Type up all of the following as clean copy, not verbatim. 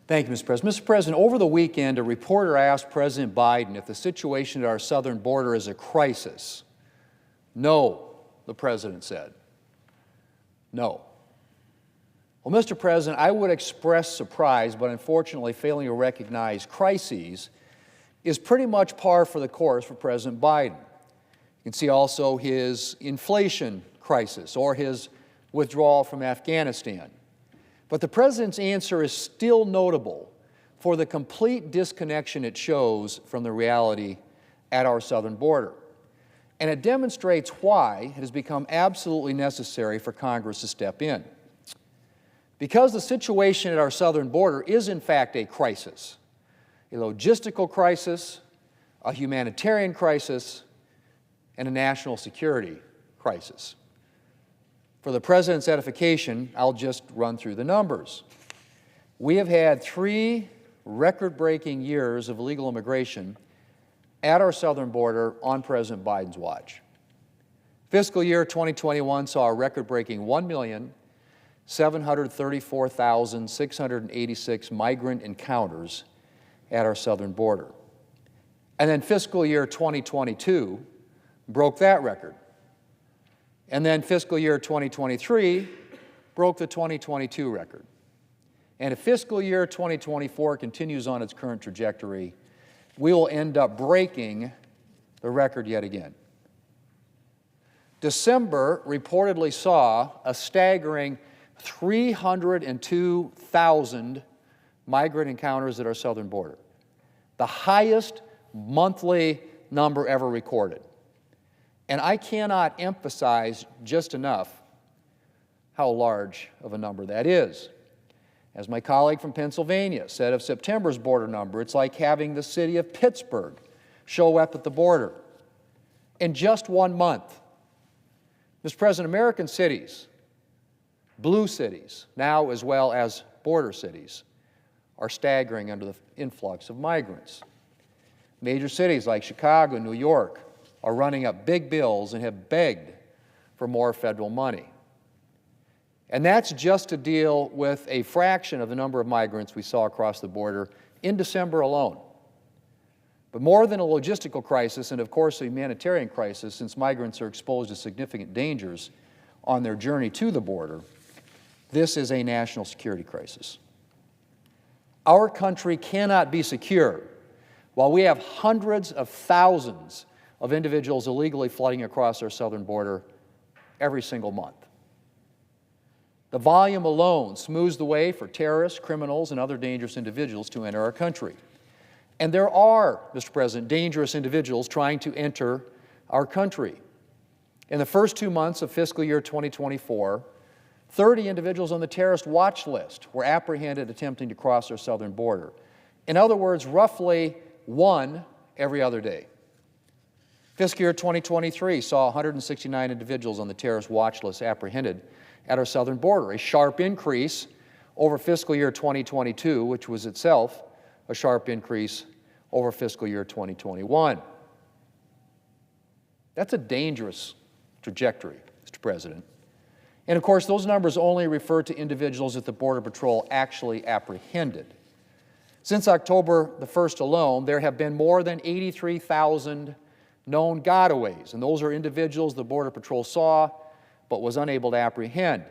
Thank you, Mr. President. Mr. President, over the weekend, a reporter asked President Biden if the situation at our southern border is a crisis. No, the President said. No. Well, Mr. President, I would express surprise, but unfortunately failing to recognize crises is pretty much par for the course for President Biden. You can see also his inflation crisis or his withdrawal from Afghanistan. But the President's answer is still notable for the complete disconnection it shows from the reality at our southern border. And it demonstrates why it has become absolutely necessary for Congress to step in. Because the situation at our southern border is in fact a crisis, a logistical crisis, a humanitarian crisis, and a national security crisis. For the President's edification, I'll just run through the numbers. We have had 3 record-breaking years of illegal immigration at our southern border on President Biden's watch. Fiscal year 2021 saw a record-breaking 1,734,686 migrant encounters at our southern border. And then fiscal year 2022 broke that record. And then fiscal year 2023 broke the 2022 record. And if fiscal year 2024 continues on its current trajectory, we will end up breaking the record yet again. December reportedly saw a staggering 302,000 migrant encounters at our southern border, the highest monthly number ever recorded. And I cannot emphasize just enough how large of a number that is. As my colleague from Pennsylvania said of September's border number, it's like having the city of Pittsburgh show up at the border in just 1 month. Mr. President, American cities, blue cities, now as well as border cities, are staggering under the influx of migrants. Major cities like Chicago and New York are running up big bills and have begged for more federal money. And that's just to deal with a fraction of the number of migrants we saw across the border in December alone. But more than a logistical crisis, and of course a humanitarian crisis, since migrants are exposed to significant dangers on their journey to the border, this is a national security crisis. Our country cannot be secure while we have hundreds of thousands of individuals illegally flooding across our southern border every single month. The volume alone smooths the way for terrorists, criminals, and other dangerous individuals to enter our country. And there are, Mr. President, dangerous individuals trying to enter our country. In the first 2 months of fiscal year 2024, 30 individuals on the terrorist watch list were apprehended attempting to cross our southern border. In other words, roughly 1 every other day. Fiscal year 2023 saw 169 individuals on the terrorist watch list apprehended at our southern border, a sharp increase over fiscal year 2022, which was itself a sharp increase over fiscal year 2021. That's a dangerous trajectory, Mr. President. And of course, those numbers only refer to individuals that the Border Patrol actually apprehended. Since October the 1st alone, there have been more than 83,000 known gotaways, and those are individuals the Border Patrol saw but was unable to apprehend.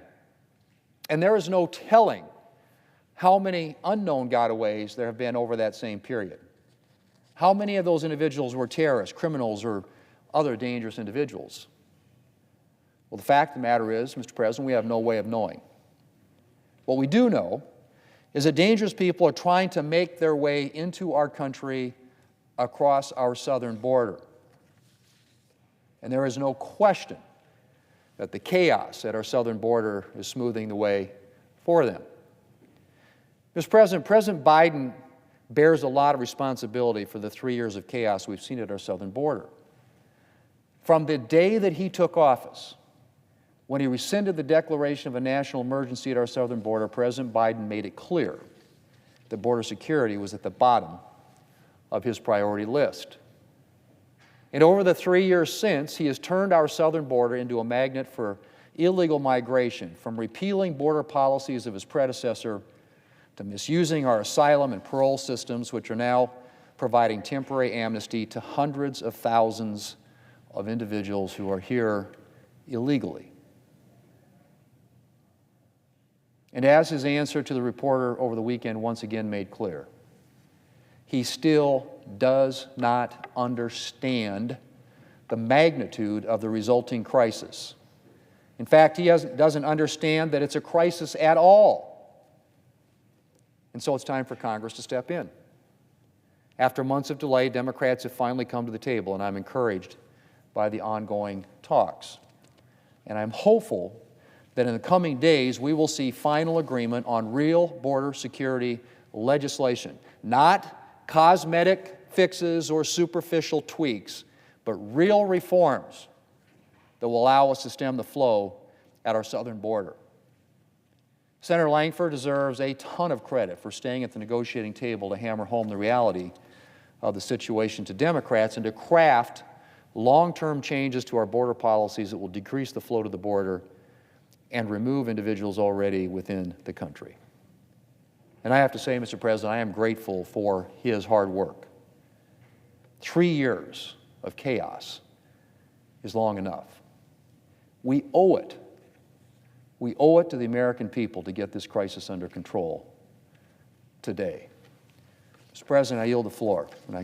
And there is no telling how many unknown gotaways there have been over that same period. How many of those individuals were terrorists, criminals, or other dangerous individuals? Well, the fact of the matter is, Mr. President, we have no way of knowing. What we do know is that dangerous people are trying to make their way into our country across our southern border. And there is no question that the chaos at our southern border is smoothing the way for them. Mr. President, President Biden bears a lot of responsibility for the 3 years of chaos we've seen at our southern border. From the day that he took office, when he rescinded the declaration of a national emergency at our southern border, President Biden made it clear that border security was at the bottom of his priority list. And over the 3 years since, he has turned our southern border into a magnet for illegal migration, from repealing border policies of his predecessor to misusing our asylum and parole systems, which are now providing temporary amnesty to hundreds of thousands of individuals who are here illegally. And as his answer to the reporter over the weekend once again made clear, he still does not understand the magnitude of the resulting crisis. In fact, he doesn't understand that it's a crisis at all. And so it's time for Congress to step in. After months of delay, Democrats have finally come to the table, and I'm encouraged by the ongoing talks. And I'm hopeful that in the coming days we will see final agreement on real border security legislation, not cosmetic fixes or superficial tweaks, but real reforms that will allow us to stem the flow at our southern border. Senator Langford deserves a ton of credit for staying at the negotiating table to hammer home the reality of the situation to Democrats and to craft long-term changes to our border policies that will decrease the flow to the border and remove individuals already within the country. And I have to say, Mr. President, I am grateful for his hard work. 3 years of chaos is long enough. We owe it to the American people to get this crisis under control today. Mr. President, I yield the floor.